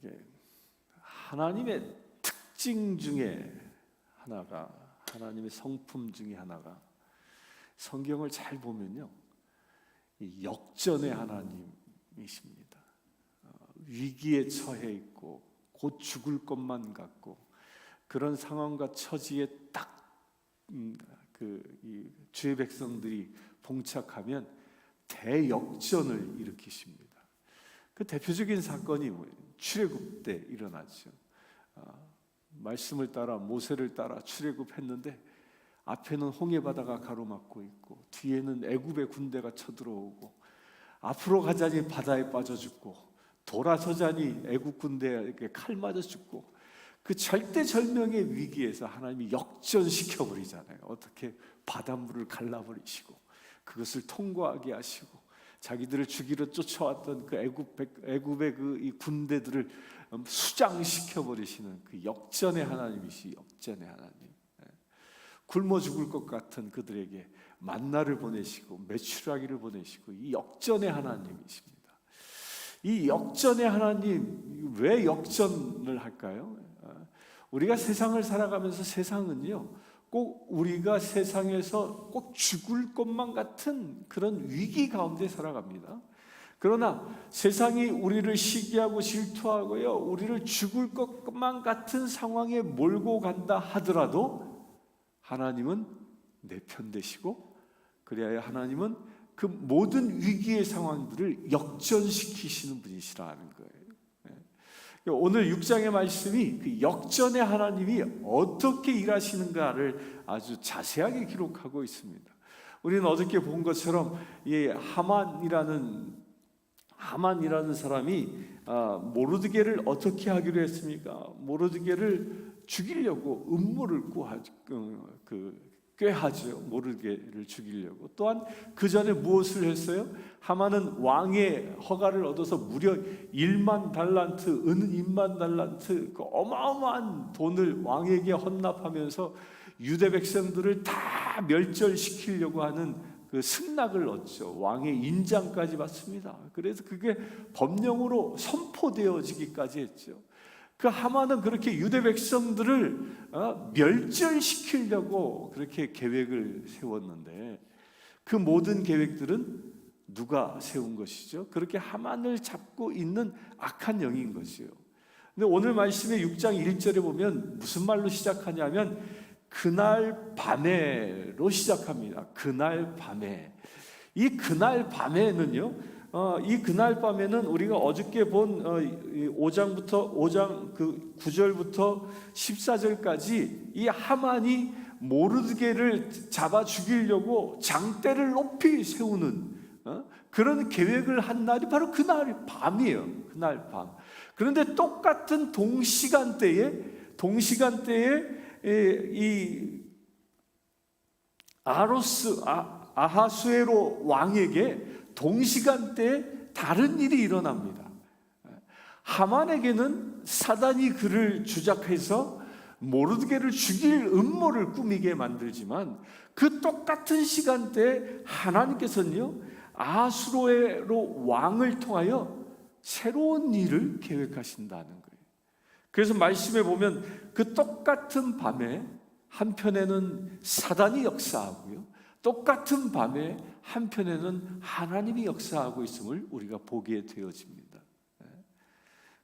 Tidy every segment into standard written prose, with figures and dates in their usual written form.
이게 하나님의 특징 중에 하나가, 하나님의 성품 중에 하나가, 성경을 잘 보면요, 이 역전의 하나님이십니다. 위기에 처해 있고 곧 죽을 것만 같고 그런 상황과 처지에 딱 이 주의 백성들이 봉착하면 대역전을 일으키십니다. 그 대표적인 사건이 뭐예요? 출애굽 때 일어났죠. 말씀을 따라 모세를 따라 출애굽했는데 앞에는 홍해 바다가 가로막고 있고 뒤에는 애굽의 군대가 쳐들어오고 앞으로 가자니 바다에 빠져 죽고 돌아서자니 애굽 군대에게 칼 맞아 죽고, 그 절대절명의 위기에서 하나님이 역전시켜 버리잖아요. 어떻게 바닷물을 갈라버리시고 그것을 통과하게 하시고 자기들을 죽이러 쫓아왔던 그 애굽의 그 이 군대들을 수장시켜 버리시는 그 역전의 하나님이시, 역전의 하나님. 굶어 죽을 것 같은 그들에게 만나를 보내시고 메추라기를 보내시고 이 역전의 하나님이십니다. 이 역전의 하나님, 왜 역전을 할까요? 우리가 세상을 살아가면서 세상은요, 꼭 우리가 세상에서 꼭 죽을 것만 같은 그런 위기 가운데 살아갑니다. 그러나 세상이 우리를 시기하고 질투하고요, 우리를 죽을 것만 같은 상황에 몰고 간다 하더라도 하나님은 내 편 되시고, 그래야 하나님은 그 모든 위기의 상황들을 역전시키시는 분이시라는 거예요. 오늘 6장의 말씀이 그 역전의 하나님이 어떻게 일하시는가를 아주 자세하게 기록하고 있습니다. 우리는 어저께 본 것처럼 이 하만이라는 사람이 모르드게를 어떻게 하기로 했습니까? 모르드게를 죽이려고 음모를 꾀하죠. 모르드게를 죽이려고. 또한 그 전에 무엇을 했어요? 하만은 왕의 허가를 얻어서 무려 1만 달란트, 은 2만 달란트, 그 어마어마한 돈을 왕에게 헌납하면서 유대 백성들을 다 멸절시키려고 하는 그 승낙을 얻죠. 왕의 인장까지 받습니다. 그래서 그게 법령으로 선포되어지기까지 했죠. 그 하만은 그렇게 유대 백성들을 멸절시키려고 그렇게 계획을 세웠는데, 그 모든 계획들은 누가 세운 것이죠? 그렇게 하만을 잡고 있는 악한 영인 것이요. 근데 오늘 말씀의 6장 1절에 보면 무슨 말로 시작하냐면 그날 밤에로 시작합니다. 그날 밤에. 이 그날 밤에는요, 이 그날 밤에는 우리가 어저께 본 5장 그 9절부터 14절까지 이 하만이 모르드게를 잡아 죽이려고 장대를 높이 세우는 그런 계획을 한 날이 바로 그날 밤이에요. 그날 밤. 그런데 똑같은 동시간대에 이 아하수에로 왕에게 동시간대에 다른 일이 일어납니다. 하만에게는 사단이 그를 주작해서 모르드게를 죽일 음모를 꾸미게 만들지만, 그 똑같은 시간대에 하나님께서는요, 아하수에로 왕을 통하여 새로운 일을 계획하신다는 거예요. 그래서 말씀에 보면 그 똑같은 밤에 한편에는 사단이 역사하고요, 똑같은 밤에 한편에는 하나님이 역사하고 있음을 우리가 보게 되어집니다.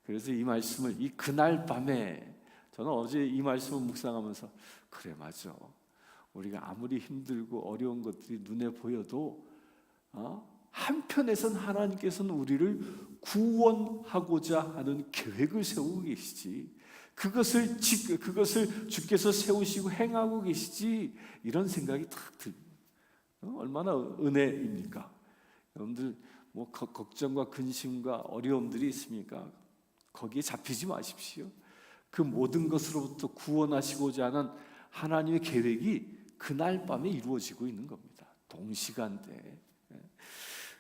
그래서 이 말씀을, 이 그날 밤에, 저는 어제 이 말씀을 묵상하면서 그래, 맞아, 우리가 아무리 힘들고 어려운 것들이 눈에 보여도 한편에선 하나님께서는 우리를 구원하고자 하는 계획을 세우고 계시지, 그것을 주께서 세우시고 행하고 계시지, 이런 생각이 딱 듭니다. 얼마나 은혜입니까? 여러분들 뭐 걱정과 근심과 어려움들이 있습니까? 거기에 잡히지 마십시오. 그 모든 것으로부터 구원하시고자 하는 하나님의 계획이 그날 밤에 이루어지고 있는 겁니다. 동시간대에.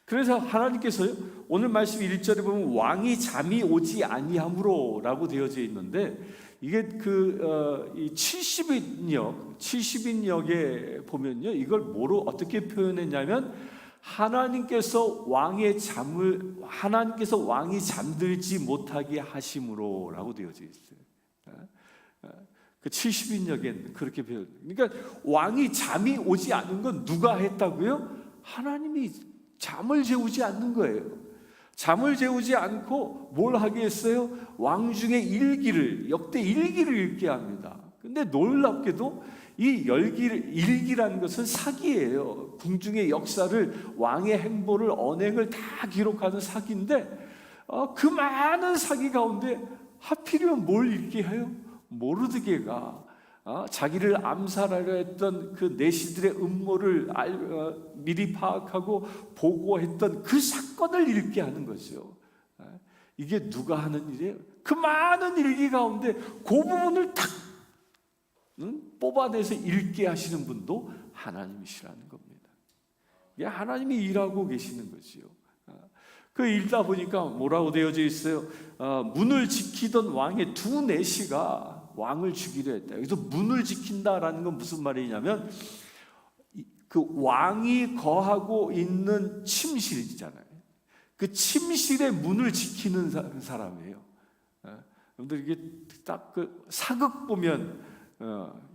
그래서 하나님께서요, 오늘 말씀 1절에 보면 왕이 잠이 오지 아니함으로 라고 되어져 있는데, 이게 이 70인역에 보면요, 이걸 뭐로 어떻게 표현했냐면 하나님께서 왕이 잠들지 못하게 하심으로라고 되어져 있어요. 그 70인역엔 그렇게 표현. 그러니까 왕이 잠이 오지 않은 건 누가 했다고요? 하나님이 잠을 재우지 않는 거예요. 잠을 재우지 않고 뭘 하게 했어요? 왕중의 일기를, 역대 일기를 읽게 합니다. 근데 놀랍게도 이 일기라는 것은 사기예요. 궁중의 역사를, 왕의 행보를, 언행을 다 기록하는 사기인데 그 많은 사기 가운데 하필이면 뭘 읽게 해요? 모르드게가 자기를 암살하려 했던 그 내시들의 음모를 미리 파악하고 보고했던 그 사건을 읽게 하는 거죠. 이게 누가 하는 일이에요? 그 많은 일기 가운데 그 부분을 탁 뽑아내서 읽게 하시는 분도 하나님이시라는 겁니다. 이게 하나님이 일하고 계시는 거지요. 그 읽다 보니까 뭐라고 되어져 있어요? 문을 지키던 왕의 두 내시가 왕을 죽이려 했다. 여기서 문을 지킨다라는 건 무슨 말이냐면 그 왕이 거하고 있는 침실이잖아요. 그 침실의 문을 지키는 사람이에요. 여러분들 이게 딱 그 사극 보면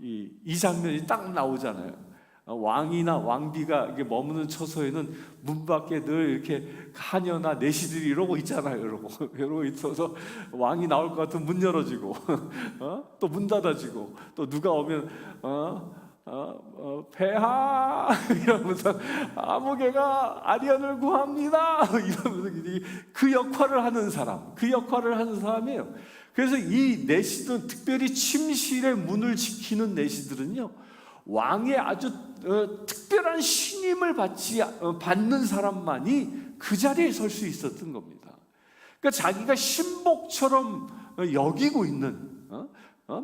이 장면이 딱 나오잖아요. 왕이나 왕비가 이게 머무는 처소에는 문 밖에 늘 이렇게 하녀나 내시들이 이러고 있잖아요. 이러고 있어서 왕이 나올 것 같으면 문 열어주고 또 문 닫아주고 또 누가 오면 폐하 이러면서 아무개가 아리언을 구합니다 이러면서 그 역할을 하는 사람이에요. 그래서 이 내시들, 특별히 침실의 문을 지키는 내시들은요, 왕의 아주 특별한 신임을 받는 사람만이 그 자리에 설 수 있었던 겁니다. 그러니까 자기가 신복처럼 여기고 있는,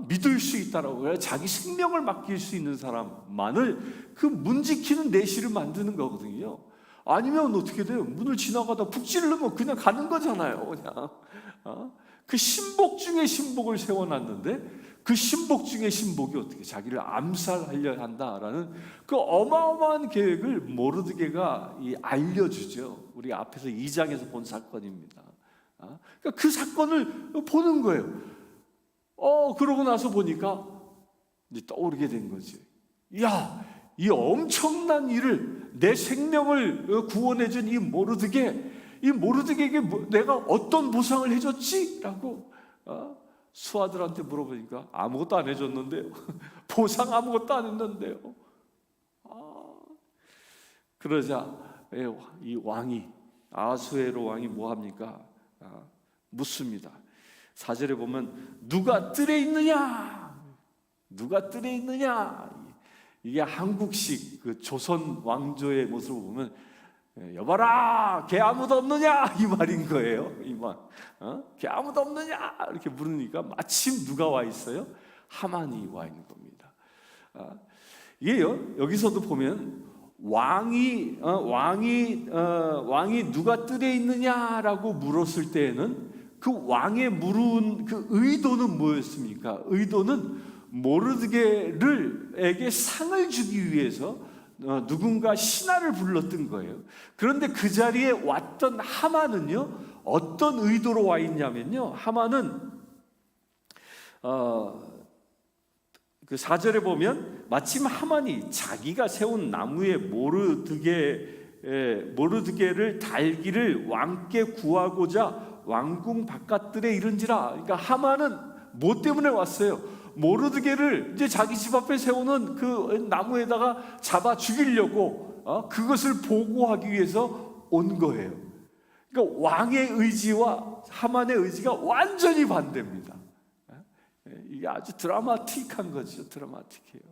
믿을 수 있다라고 자기 생명을 맡길 수 있는 사람만을 그 문 지키는 내시를 만드는 거거든요. 아니면 어떻게 돼요? 문을 지나가다 북 찌르면 그냥 가는 거잖아요. 그냥 그 신복 중에 신복을 세워놨는데 그 신복 중에 신복이 어떻게 자기를 암살하려 한다라는 그 어마어마한 계획을 모르드게가 알려주죠. 우리 앞에서 2장에서 본 사건입니다. 그러니까 그 사건을 보는 거예요. 그러고 나서 보니까 이제 떠오르게 된 거지. 야, 이 엄청난 일을, 내 생명을 구원해준 이 모르드게에게 내가 어떤 보상을 해줬지? 라고 수하들한테 물어보니까 아무것도 안 해줬는데요. 보상 아무것도 안 했는데요. 그러자 이 왕이, 아수에로 왕이 뭐 합니까? 묻습니다. 4절에 보면 누가 뜰에 있느냐? 누가 뜰에 있느냐? 이게 한국식 그 조선 왕조의 모습을 보면 여봐라, 걔 아무도 없느냐? 이 말인 거예요. 이 말. 걔 아무도 없느냐? 이렇게 물으니까 마침 누가 와 있어요? 하만이 와 있는 겁니다. 이게요, 여기서도 보면 왕이 누가 뜰에 있느냐라고 물었을 때에는 그 왕의 물은 그 의도는 뭐였습니까? 의도는 모르드게에게 상을 주기 위해서 누군가 신하를 불렀던 거예요. 그런데 그 자리에 왔던 하만은요, 어떤 의도로 와 있냐면요, 하만은 그 4절에 보면 마침 하만이 자기가 세운 나무에 모르드게를 달기를 왕께 구하고자 왕궁 바깥들에 이른지라. 그러니까 하만은 뭐 때문에 왔어요? 모르드게를 이제 자기 집 앞에 세우는 그 나무에다가 잡아 죽이려고 그것을 보고하기 위해서 온 거예요. 그러니까 왕의 의지와 하만의 의지가 완전히 반대입니다. 이게 아주 드라마틱한 거죠. 드라마틱해요.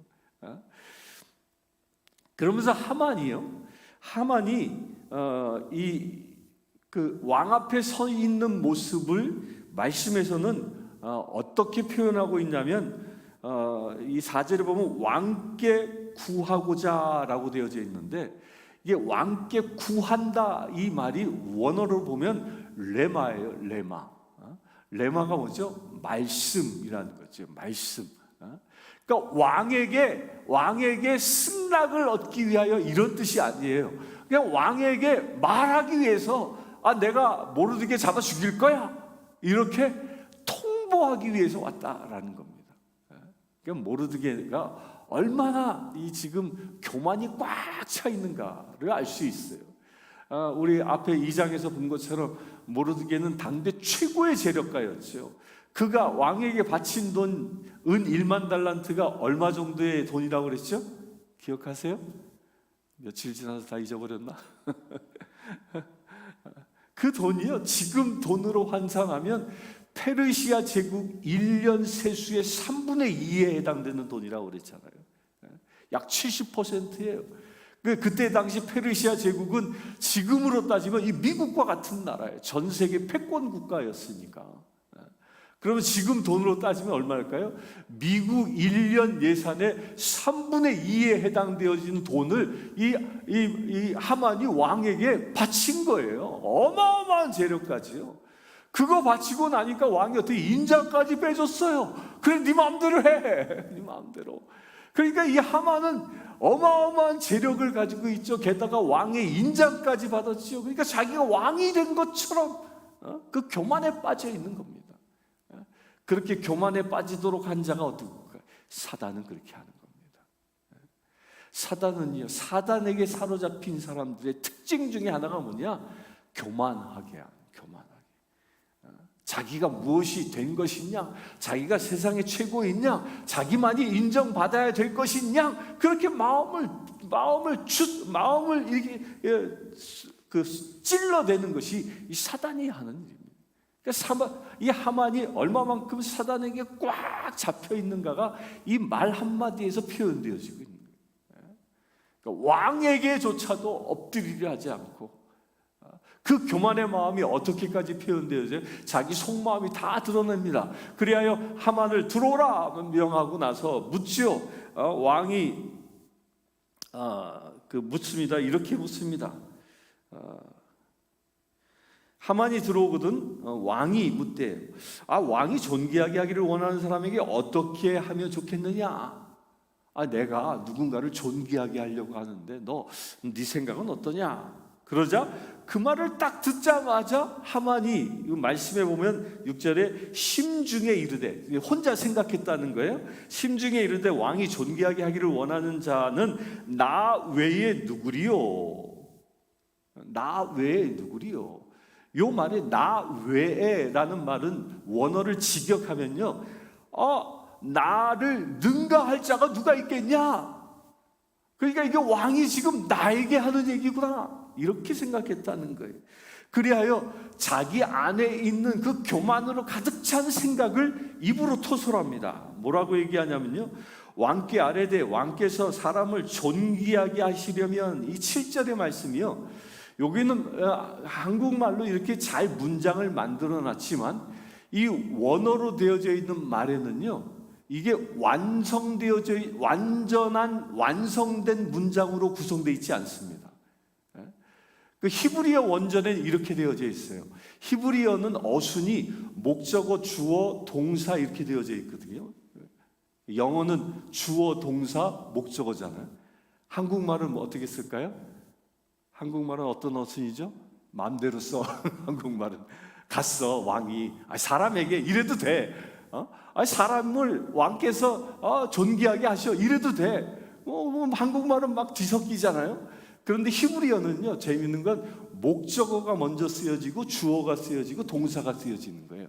그러면서 하만이 그 왕 앞에 서 있는 모습을 말씀에서는 어떻게 표현하고 있냐면 이 4절에 보면 왕께 구하고자라고 되어져 있는데, 이게 왕께 구한다 이 말이 원어로 보면 레마예요. 레마가 뭐죠? 말씀이라는 거죠. 말씀. 그러니까 왕에게 승낙을 얻기 위하여 이런 뜻이 아니에요. 그냥 왕에게 말하기 위해서 내가 모르드게 잡아 죽일 거야 이렇게 통보하기 위해서 왔다라는 겁니다. 그러니까 모르드게가 얼마나 이 지금 교만이 꽉 차 있는가를 알 수 있어요. 우리 앞에 2장에서 본 것처럼 모르드게는 당대 최고의 재력가였죠. 그가 왕에게 바친 돈 은 1만 달란트가 얼마 정도의 돈이라고 그랬죠? 기억하세요? 며칠 지나서 다 잊어버렸나? 그 돈이요, 지금 돈으로 환산하면 페르시아 제국 1년 세수의 3분의 2에 해당되는 돈이라고 그랬잖아요. 약 70%예요. 그때 당시 페르시아 제국은 지금으로 따지면 이 미국과 같은 나라예요. 전 세계 패권 국가였으니까. 그러면 지금 돈으로 따지면 얼마일까요? 미국 1년 예산의 3분의 2에 해당되어지는 돈을 이 하만이 왕에게 바친 거예요. 어마어마한 재력까지요. 그거 바치고 나니까 왕이 어떻게 인자까지 빼줬어요. 그래, 네 마음대로 해. 네 마음대로. 그러니까 이 하만은 어마어마한 재력을 가지고 있죠. 게다가 왕의 인장까지 받았죠. 그러니까 자기가 왕이 된 것처럼 그 교만에 빠져 있는 겁니다. 그렇게 교만에 빠지도록 한 자가 어떨까? 사단은 그렇게 하는 겁니다. 사단은요, 사단에게 사로잡힌 사람들의 특징 중에 하나가 뭐냐? 교만하게 하는, 교만하게. 자기가 무엇이 된 것이냐, 자기가 세상의 최고이냐, 자기만이 인정받아야 될 것이냐, 그렇게 마음을 찔러대는 것이 이 사단이 하는 일입니다. 이 하만이 얼마만큼 사단에게 꽉 잡혀 있는가가 이 말 한마디에서 표현되어지고 있는 거예요. 그러니까 왕에게조차도 엎드리려 하지 않고, 그 교만의 마음이 어떻게까지 표현되어져요? 자기 속마음이 다 드러냅니다. 그리하여 하만을 들어오라 명하고 나서 묻죠. 왕이 묻습니다. 이렇게 묻습니다. 하만이 들어오거든 왕이 묻대요. 왕이 존귀하게 하기를 원하는 사람에게 어떻게 하면 좋겠느냐? 내가 누군가를 존귀하게 하려고 하는데 네 생각은 어떠냐? 그러자 그 말을 딱 듣자마자 하만이, 말씀해 보면 6절에 심중에 이르되, 혼자 생각했다는 거예요. 심중에 이르되 왕이 존귀하게 하기를 원하는 자는 나 외에 누구리요? 나 외에 누구리요? 요 말에 나 외에라는 말은 원어를 직역하면요, 나를 능가할 자가 누가 있겠냐? 그러니까 이게 왕이 지금 나에게 하는 얘기구나, 이렇게 생각했다는 거예요. 그리하여 자기 안에 있는 그 교만으로 가득 찬 생각을 입으로 토설합니다. 뭐라고 얘기하냐면요, 왕께 아뢰되 왕께서 사람을 존귀하게 하시려면, 이 7절의 말씀이요, 여기는 한국말로 이렇게 잘 문장을 만들어 놨지만 이 원어로 되어져 있는 말에는요, 이게 완성된 문장으로 구성되어 있지 않습니다. 그 히브리어 원전에는 이렇게 되어져 있어요. 히브리어는 어순이 목적어, 주어, 동사 이렇게 되어져 있거든요. 영어는 주어, 동사, 목적어잖아요. 한국말은 어떻게 쓸까요? 한국말은 어떤 어순이죠? 마음대로 써. 한국말은 갔어 왕이, 사람에게 이래도 돼. 사람을 왕께서 존귀하게 하셔, 이래도 돼. 한국말은 막 뒤섞이잖아요. 그런데 히브리어는요, 재미있는 건 목적어가 먼저 쓰여지고 주어가 쓰여지고 동사가 쓰여지는 거예요.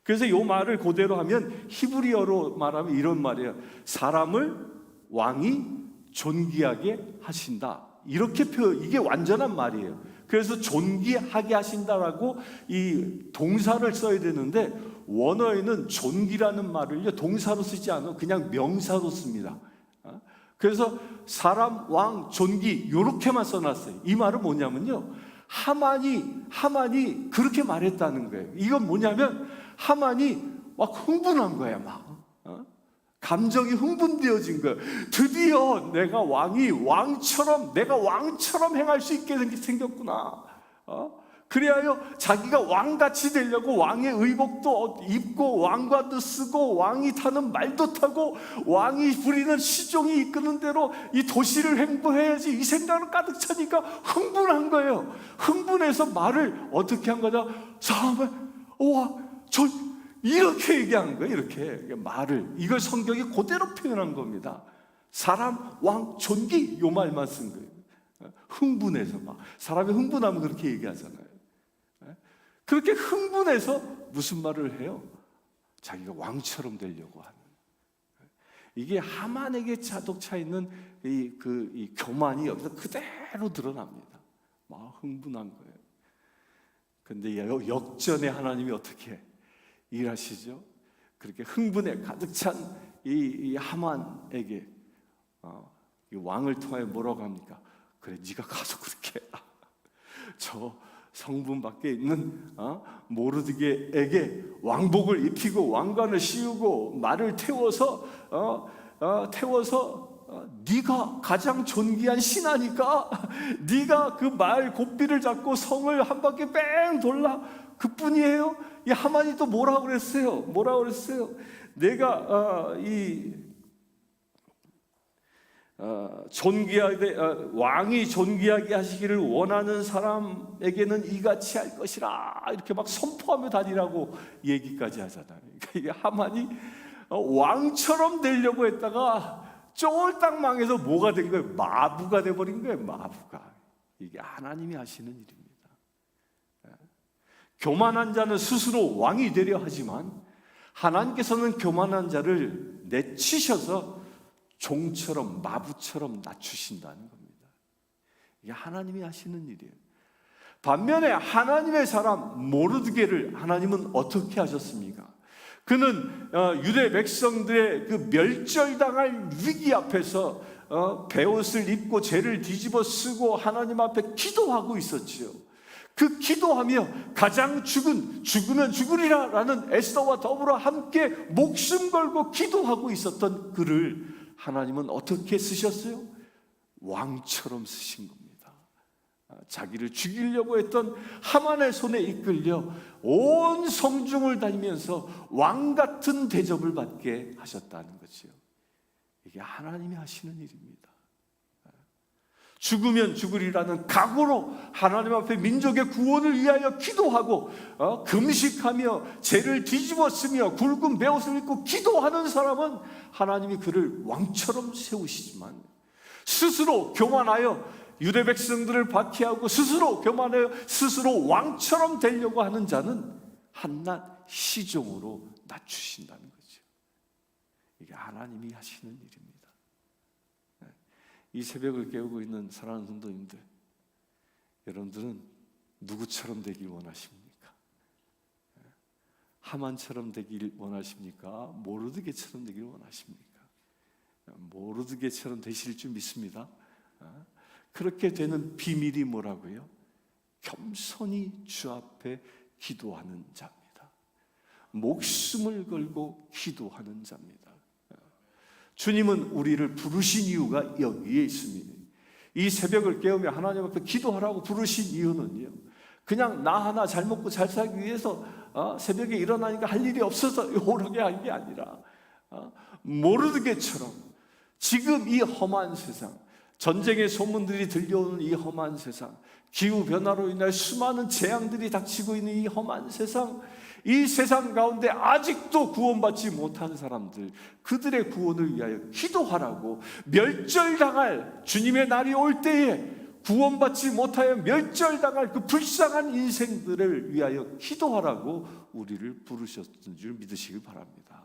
그래서 이 말을 그대로 하면, 히브리어로 말하면 이런 말이에요. 사람을 왕이 존귀하게 하신다, 이렇게 이게 완전한 말이에요. 그래서 존귀하게 하신다라고 이 동사를 써야 되는데, 원어에는 존귀라는 말을요, 동사로 쓰지 않고 그냥 명사로 씁니다. 그래서 사람, 왕, 존귀 이렇게만 써놨어요. 이 말은 뭐냐면요, 하만이 그렇게 말했다는 거예요. 이건 뭐냐면 하만이 막 흥분한 거야. 감정이 흥분되어진 거예요. 드디어 내가 왕처럼 행할 수 있게 생겼구나. 그리하여 자기가 왕같이 되려고 왕의 의복도 입고 왕관도 쓰고 왕이 타는 말도 타고 왕이 부리는 시종이 이끄는 대로 이 도시를 횡보해야지, 이 생각은 가득 차니까 흥분한 거예요. 흥분해서 말을 어떻게 한 거냐? 사람을 저 이렇게 얘기한 거예요. 이렇게 말을, 이걸 성경이 그대로 표현한 겁니다. 사람, 왕, 존귀, 요 말만 쓴 거예요. 흥분해서, 막 사람이 흥분하면 그렇게 얘기하잖아요. 그렇게 흥분해서 무슨 말을 해요? 자기가 왕처럼 되려고 하는. 이게 하만에게 자독 차 있는 이 교만이 여기서 그대로 드러납니다. 막 흥분한 거예요. 근데 역전에 하나님이 어떻게 일하시죠? 그렇게 흥분에 가득 찬 이 하만에게 이 왕을 통하여 뭐라고 합니까? 그래, 네가 가서 그렇게 해라. 저 성분 밖에 있는 모르드게에게 왕복을 입히고 왕관을 씌우고 말을 태워서 네가 가장 존귀한 신하니까 네가 그 말 고삐를 잡고 성을 한 바퀴 뺑 돌라. 그뿐이에요. 이 하만이 또 뭐라고 그랬어요? 내가 존귀하게 왕이 존귀하게 하시기를 원하는 사람에게는 이같이 할 것이라, 이렇게 막 선포하며 다니라고 얘기까지 하잖아요. 그러니까 이게 하만이 왕처럼 되려고 했다가 쫄딱 망해서 뭐가 된 거예요? 마부가 돼버린 거예요. 마부가. 이게 하나님이 하시는 일입니다. 교만한 자는 스스로 왕이 되려 하지만 하나님께서는 교만한 자를 내치셔서 종처럼, 마부처럼 낮추신다는 겁니다. 이게 하나님이 하시는 일이에요. 반면에 하나님의 사람 모르드게를 하나님은 어떻게 하셨습니까? 그는 유대 백성들의 그 멸절당할 위기 앞에서 베옷을 입고 죄를 뒤집어 쓰고 하나님 앞에 기도하고 있었지요. 그 기도하며 가장 죽으면 죽으리라 라는 에스더와 더불어 함께 목숨 걸고 기도하고 있었던 그를 하나님은 어떻게 쓰셨어요? 왕처럼 쓰신 겁니다. 자기를 죽이려고 했던 하만의 손에 이끌려 온 성중을 다니면서 왕 같은 대접을 받게 하셨다는 거죠. 이게 하나님이 하시는 일입니다. 죽으면 죽으리라는 각오로 하나님 앞에 민족의 구원을 위하여 기도하고 금식하며 죄를 뒤집어 쓰며 굵은 베옷을 입고 기도하는 사람은 하나님이 그를 왕처럼 세우시지만, 스스로 교만하여 유대 백성들을 박해하고 스스로 교만하여 스스로 왕처럼 되려고 하는 자는 한낱 시종으로 낮추신다는 거죠. 이게 하나님이 하시는 일입니다. 이 새벽을 깨우고 있는 사랑하는 성도님들, 여러분들은 누구처럼 되길 원하십니까? 하만처럼 되길 원하십니까? 모르드게처럼 되길 원하십니까? 모르드게처럼 되실 줄 믿습니다. 그렇게 되는 비밀이 뭐라고요? 겸손히 주 앞에 기도하는 자입니다. 목숨을 걸고 기도하는 자입니다. 주님은 우리를 부르신 이유가 여기에 있습니다. 이 새벽을 깨우며 하나님 앞에 기도하라고 부르신 이유는요, 그냥 나 하나 잘 먹고 잘 살기 위해서 새벽에 일어나니까 할 일이 없어서 오르게 한 게 아니라, 모르드게처럼 지금 이 험한 세상, 전쟁의 소문들이 들려오는 이 험한 세상, 기후변화로 인해 수많은 재앙들이 닥치고 있는 이 험한 세상, 이 세상 가운데 아직도 구원받지 못한 사람들, 그들의 구원을 위하여 기도하라고, 멸절당할 주님의 날이 올 때에 구원받지 못하여 멸절당할 그 불쌍한 인생들을 위하여 기도하라고 우리를 부르셨던 줄 믿으시길 바랍니다.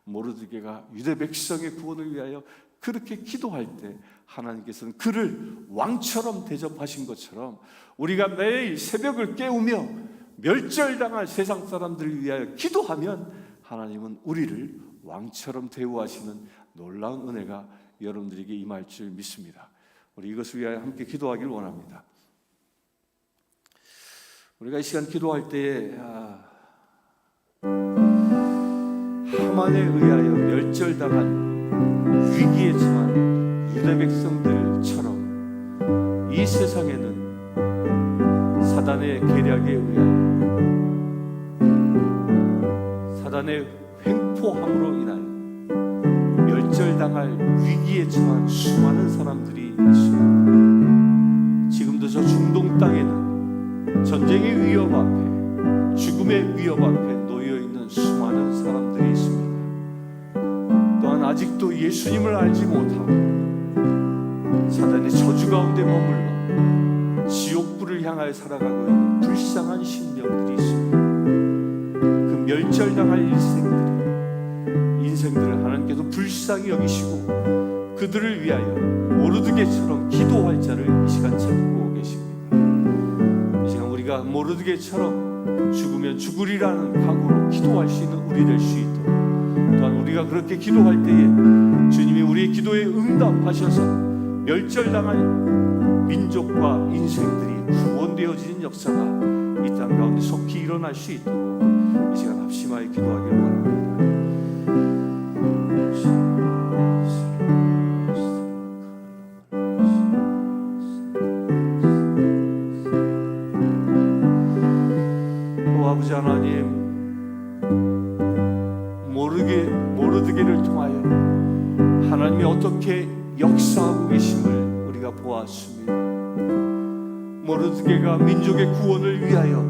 모르드게가 유대 백성의 구원을 위하여 그렇게 기도할 때 하나님께서는 그를 왕처럼 대접하신 것처럼, 우리가 매일 새벽을 깨우며 멸절당할 세상 사람들을 위하여 기도하면 하나님은 우리를 왕처럼 대우하시는 놀라운 은혜가 여러분들에게 임할 줄 믿습니다. 우리 이것을 위하여 함께 기도하길 원합니다. 우리가 이 시간 기도할 때에 하만에 의하여 멸절당한 위기에 처한 유대 백성들처럼 이 세상에는 사단의 계략에 의하여, 사단의 횡포함으로 인하여 멸절당할 위기에 처한 수많은 사람들이 있습니다. 지금도 저 중동 땅에는 전쟁의 위협 앞에, 죽음의 위협 앞에 놓여있는 수많은 사람들이 있습니다. 또한 아직도 예수님을 알지 못하고 사단의 저주 가운데 머물러 지옥불을 향하여 살아가고 있는 불쌍한 심령들이 있습니다. 그 멸절당할 인생들을 하나님께서 불쌍히 여기시고 그들을 위하여 모르드게처럼 기도할 자를 이 시간 찾고 계십니다. 이 시간 우리가 모르드게처럼 죽으면 죽으리라는 각오로 기도할 수 있는 우리 될 수 있도록, 또한 우리가 그렇게 기도할 때에 주님이 우리의 기도에 응답하셔서 멸절당할 민족과 인생들이 구원되어지는 역사가 이 땅 가운데 속히 일어날 수 있도록 이 시간 합심하여 기도하기를 원합니다. 아버지 하나님, 모르드게를 통하여 하나님이 어떻게 역사하고 계심을 우리가 보았습니다. 모르드게가 민족의 구원을 위하여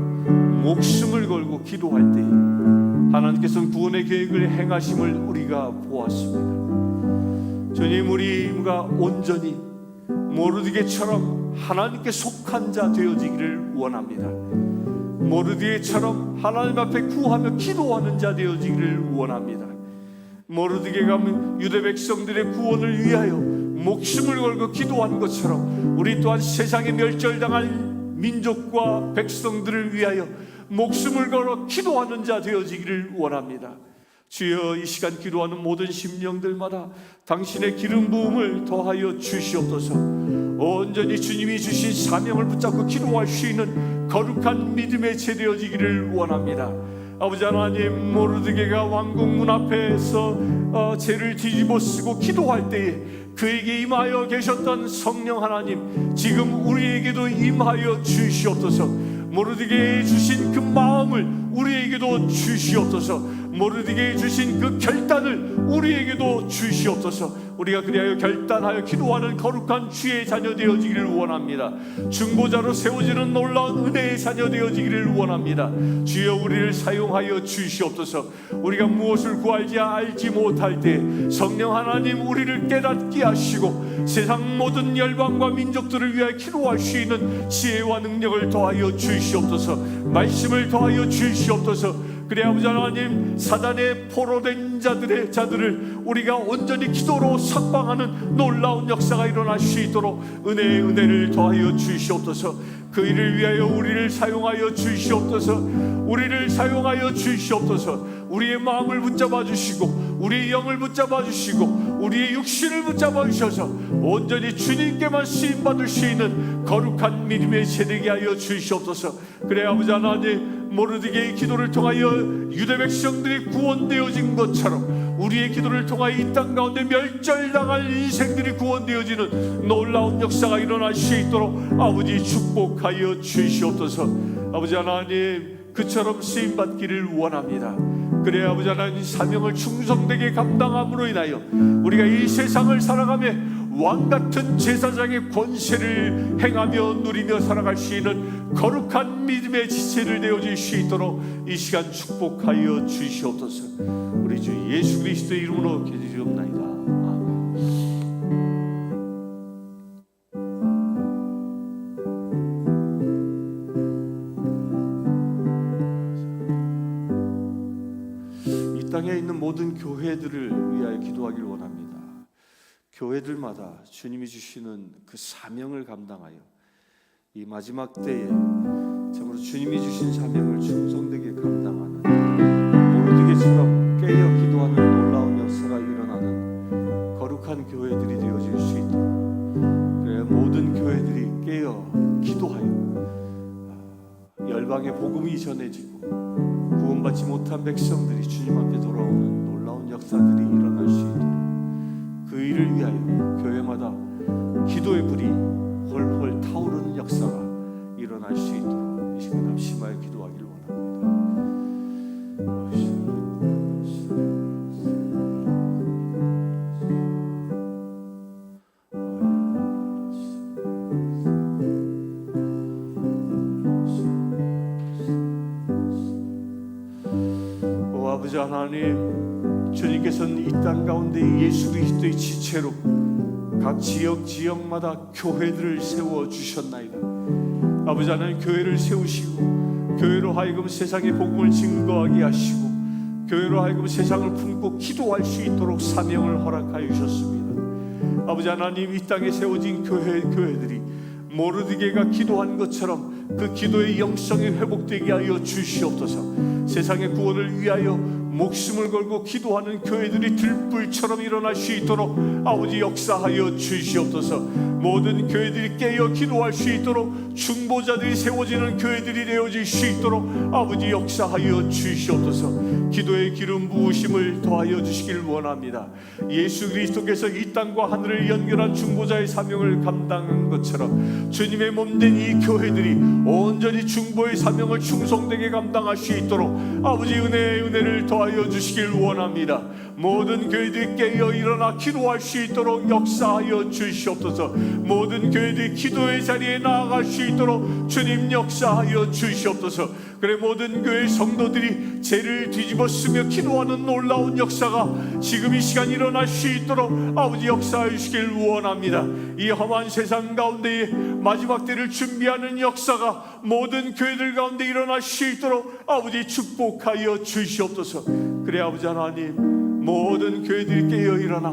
목숨을 걸고 기도할 때 하나님께서는 구원의 계획을 행하심을 우리가 보았습니다. 주님, 우리가 온전히 모르드게처럼 하나님께 속한 자 되어지기를 원합니다. 모르드게처럼 하나님 앞에 구하며 기도하는 자 되어지기를 원합니다. 모르드게가 유대 백성들의 구원을 위하여 목숨을 걸고 기도한 것처럼 우리 또한 세상에 멸절당할 민족과 백성들을 위하여 목숨을 걸어 기도하는 자 되어지기를 원합니다. 주여, 이 시간 기도하는 모든 심령들마다 당신의 기름 부음을 더하여 주시옵소서. 온전히 주님이 주신 사명을 붙잡고 기도할 수 있는 거룩한 믿음의 제 되어지기를 원합니다. 아버지 하나님, 모르드게가 왕궁 문 앞에서 죄를 뒤집어 쓰고 기도할 때에 그에게 임하여 계셨던 성령 하나님, 지금 우리에게도 임하여 주시옵소서. 모르드게에 주신 그 마음을 우리에게도 주시옵소서. 모르드게에 주신 그 결단을 우리에게도 주시옵소서. 우리가 그리하여 결단하여 기도하는 거룩한 주의 자녀 되어지기를 원합니다. 중보자로 세워지는 놀라운 은혜의 자녀 되어지기를 원합니다. 주여, 우리를 사용하여 주시옵소서. 우리가 무엇을 구할지 알지 못할 때 성령 하나님, 우리를 깨닫게 하시고 세상 모든 열방과 민족들을 위하여 기도할 수 있는 지혜와 능력을 더하여 주시옵소서. 말씀을 더하여 주시옵소서. 그래 아버지 하나님, 사단의 포로된 자들을 우리가 온전히 기도로 석방하는 놀라운 역사가 일어날 수 있도록 은혜의 은혜를 더하여 주시옵소서. 그 일을 위하여 우리를 사용하여 주시옵소서. 우리를 사용하여 주시옵소서. 우리의 마음을 붙잡아 주시고 우리의 영을 붙잡아 주시고 우리의 육신을 붙잡아 주셔서 온전히 주님께만 쓰임받을 수 있는 거룩한 믿음의 세대게 하여 주시옵소서. 그래 아버지 하나님, 모르드게의 기도를 통하여 유대 백성들이 구원되어진 것처럼 우리의 기도를 통하여 이 땅 가운데 멸절당할 인생들이 구원되어지는 놀라운 역사가 일어날 수 있도록 아버지 축복하여 주시옵소서. 아버지 하나님, 그처럼 쓰임받기를 원합니다. 그래 아버지 하나님, 사명을 충성되게 감당함으로 인하여 우리가 이 세상을 살아가며 왕같은 제사장의 권세를 행하며 누리며 살아갈 수 있는 거룩한 믿음의 지체를 되어질 수 있도록 이 시간 축복하여 주시옵소서. 우리 주 예수 그리스도의 이름으로 기도드리옵나이다. 이 땅에 있는 모든 교회들을 위하여 기도하기를 원합니다. 교회들마다 주님이 주시는 그 사명을 감당하여 이 마지막 때에 참으로 주님이 주신 사명을 충성되게 감당하는 모르드게처럼 깨어 기도하는 놀라운 역사가 일어나는 거룩한 교회들이 되어질 수 있도록, 그래 모든 교회들이 깨어 기도하여 열방의 복음이 전해지고 구원받지 못한 백성들이 주님 앞에 돌아오는 놀라운 역사들이 일어날 수 있도록 그 일을 위하여 교회마다 기도의 불이 홀홀 타오르는 역사가 일어날 수 있도록 이 시간 합심하여 기도하기를 원합니다. 아버지 하나님, 주님께서는 이 땅 가운데 예수 그리스도의 지체로 각 지역마다 교회들을 세워주셨나이다. 아버지 하나님, 교회를 세우시고 교회로 하여금 세상의 복음을 증거하게 하시고 교회로 하여금 세상을 품고 기도할 수 있도록 사명을 허락하여 주셨습니다. 아버지 하나님, 이 땅에 세워진 교회들이 모르드게가 기도한 것처럼 그 기도의 영성이 회복되게 하여 주시옵소서. 세상의 구원을 위하여 목숨을 걸고 기도하는 교회들이 들불처럼 일어날 수 있도록 아버지 역사하여 주시옵소서. 모든 교회들이 깨어 기도할 수 있도록 중보자들이 세워지는 교회들이 되어질 수 있도록 아버지 역사하여 주시옵소서. 기도의 기름 부으심을 더하여 주시길 원합니다. 예수 그리스도께서 이 땅과 하늘을 연결한 중보자의 사명을 감당한 것처럼 주님의 몸된 이 교회들이 온전히 중보의 사명을 충성되게 감당할 수 있도록 아버지 은혜를 더하여 주시길 원합니다. 모든 교회들이 깨어 일어나 기도할 수 있도록 역사하여 주시옵소서. 모든 교회들이 기도의 자리에 나아갈 수 있도록 주님 역사하여 주시옵소서. 그래, 모든 교회 성도들이 죄를 뒤집어 쓰며 기도하는 놀라운 역사가 지금 이 시간 일어날 수 있도록 아버지 역사해 주시길 원합니다. 이 험한 세상 가운데에 마지막 때를 준비하는 역사가 모든 교회들 가운데 일어날 수 있도록 아버지 축복하여 주시옵소서. 그래 아버지 하나님, 모든 교회들이 깨어 일어나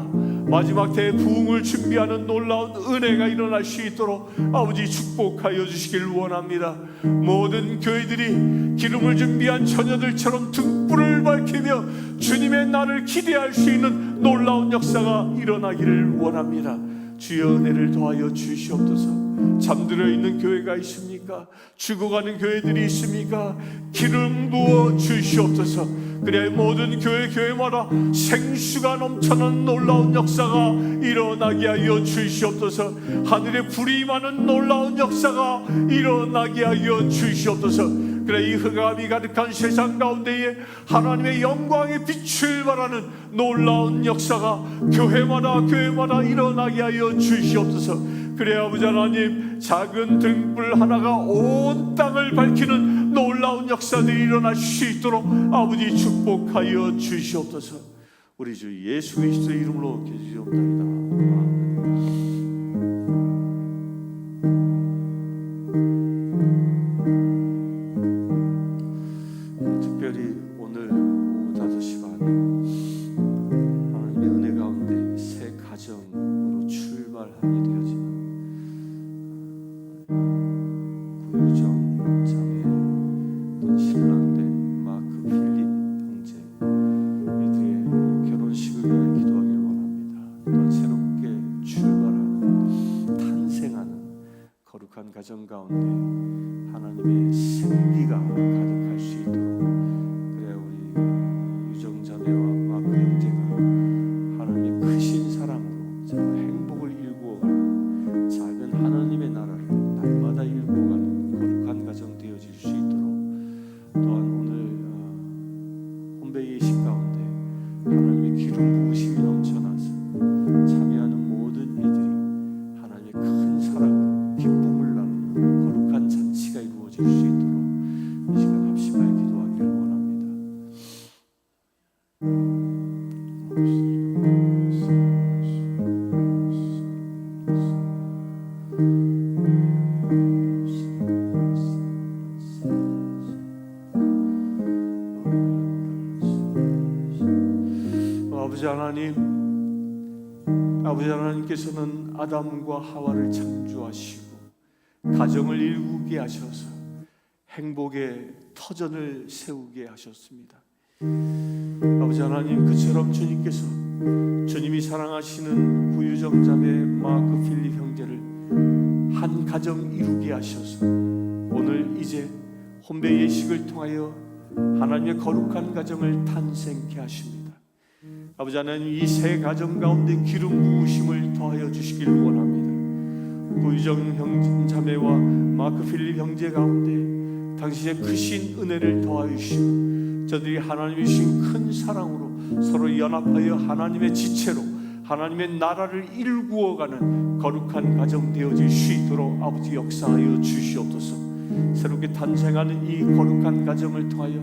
마지막 때의 부흥을 준비하는 놀라운 은혜가 일어날 수 있도록 아버지 축복하여 주시길 원합니다. 모든 교회들이 기름을 준비한 처녀들처럼 등불을 밝히며 주님의 날을 기대할 수 있는 놀라운 역사가 일어나기를 원합니다. 주여 은혜를 더하여 주시옵소서. 잠들어 있는 교회가 있습니까? 죽어가는 교회들이 있습니까? 기름 부어 주시옵소서. 그래야 모든 교회마다 생수가 넘쳐나는 놀라운 역사가 일어나게 하여 주시옵소서. 하늘에 불이 임하는 놀라운 역사가 일어나게 하여 주시옵소서. 그래, 이 흑암이 가득한 세상 가운데에 하나님의 영광의 빛을 발하는 놀라운 역사가 교회마다 일어나게 하여 주시옵소서. 그래 아버지 하나님, 작은 등불 하나가 온 땅을 밝히는 놀라운 역사들이 일어날 수 있도록 아버지 축복하여 주시옵소서. 우리 주 예수 그리스도의 이름으로 기도드리옵나이다. 특별히 오늘 오후 5시 반에 하나님의 은혜 가운데 새 가정으로 출발하게 되어지는 구유정 자매 또 신랑대 마크 필립 형제 이들의 결혼식을 위하여 기도하기를 원합니다. 또한 새롭게 출발하는 탄생하는 거룩한 가정 가운데 하나님의 생기가 가득할 수 있도록, 그래 우리 유정 자매와 마크 형제가 하나님의 크신 사랑으로 정말 행복을 일구어가는 작은 하나님의 나라를 날마다 일구어가는 거룩한 가정 되어질 수 있도록, 또한 오늘 혼배 예식 가운데 하나님의 기름 부으심이 넘쳐나서 참여하는 모든 이들이 하나님의 큰 사랑으로 기쁨을 나누는 거룩한 잔치가 이루어질 수 있도록 이 시간 합심하여 기도하기를 원합니다. 아버지 하나님께서는 아담과 하와를 창조하시고 가정을 일구게 하셔서 행복의 터전을 세우게 하셨습니다. 아버지 하나님, 그처럼 주님께서 주님이 사랑하시는 구유정 자매 마크 필립 형제를 한 가정 이루게 하셔서 오늘 이제 혼배 예식을 통하여 하나님의 거룩한 가정을 탄생케 하십니다. 아버지 하나님, 이 새 가정 가운데 기름 부으심을 더하여 주시길 원합니다. 구유정 형 자매와 마크 필립 형제 가운데 당신의 크신 은혜를 더하여 주시고 저들이 하나님이 주신 큰 사랑으로 서로 연합하여 하나님의 지체로 하나님의 나라를 일구어가는 거룩한 가정 되어질 수 있도록 아버지 역사하여 주시옵소서. 새롭게 탄생하는 이 거룩한 가정을 통하여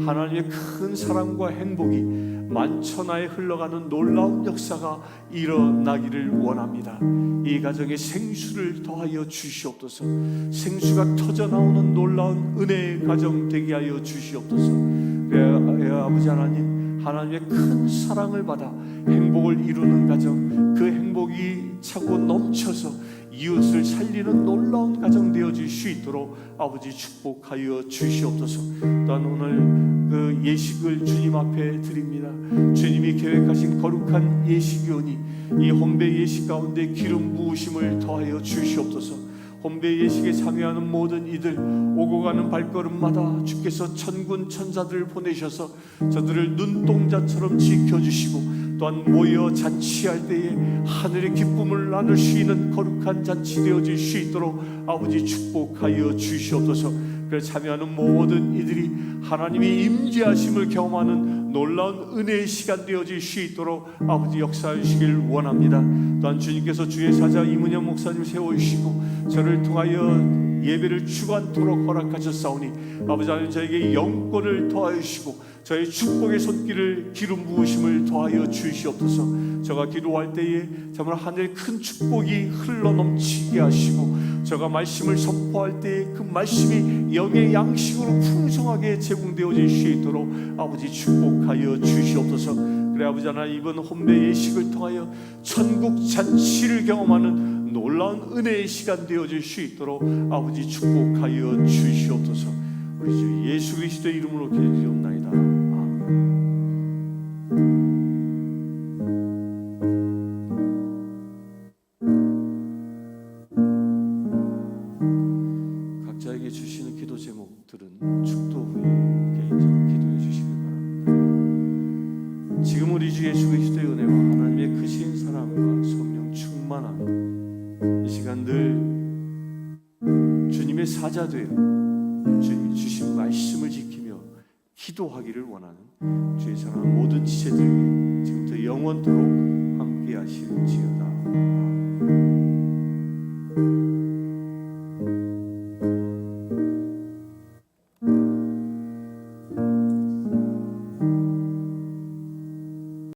하나님의 큰 사랑과 행복이 만천하에 흘러가는 놀라운 역사가 일어나기를 원합니다. 이 가정에 생수를 더하여 주시옵소서. 생수가 터져나오는 놀라운 은혜의 가정 되게 하여 주시옵소서. 아버지 하나님, 하나님의 큰 사랑을 받아 행복을 이루는 가정, 그 행복이 차고 넘쳐서 이웃을 살리는 놀라운 가정 되어질 수 있도록 아버지 축복하여 주시옵소서. 또한 오늘 그 예식을 주님 앞에 드립니다. 주님이 계획하신 거룩한 예식이오니 이 혼배 예식 가운데 기름 부으심을 더하여 주시옵소서. 혼배 예식에 참여하는 모든 이들 오고 가는 발걸음마다 주께서 천군 천사들을 보내셔서 저들을 눈동자처럼 지켜주시고 또한 모여 잔치할 때에 하늘의 기쁨을 나눌 수 있는 거룩한 잔치 되어질 수 있도록 아버지 축복하여 주시옵소서. 그래서 참여하는 모든 이들이 하나님의 임재하심을 경험하는 놀라운 은혜의 시간 되어질 수 있도록 아버지 역사해 주시길 원합니다. 또한 주님께서 주의 사자 이문영 목사님 세워주시고 저를 통하여 예배를 주관토록 허락하셨사오니 아버지 하나님 저에게 영권을 더하여 주시고 저의 축복의 손길을 기름 부으심을 더하여 주시옵소서. 저가 기도할 때에 정말 하늘의 큰 축복이 흘러넘치게 하시고 저가 말씀을 선포할 때에 그 말씀이 영의 양식으로 풍성하게 제공되어질 수 있도록 아버지 축복하여 주시옵소서. 그래 아버지 하나님 이번 혼배 예식을 통하여 천국 잔치를 경험하는 놀라운 은혜의 시간 되어질 수 있도록 아버지 축복하여 주시옵소서. 우리 주 예수 그리스도의 이름으로 기도드리옵나이다. 각자에게 주시는 기도 제목들은 축도 후에 개인적으로 기도해 주시길 바랍니다. 지금 우리 주 예수 그리스도의 은혜와 하나님의 크신 사랑과 성령 충만함이 이 시간 늘 주님의 사자 되어 주님이 주신 말씀을 지키며 기도하기를 원하는 주의 사랑하는 모든 지체들에게 지금부터 영원토록 함께 하실지어다.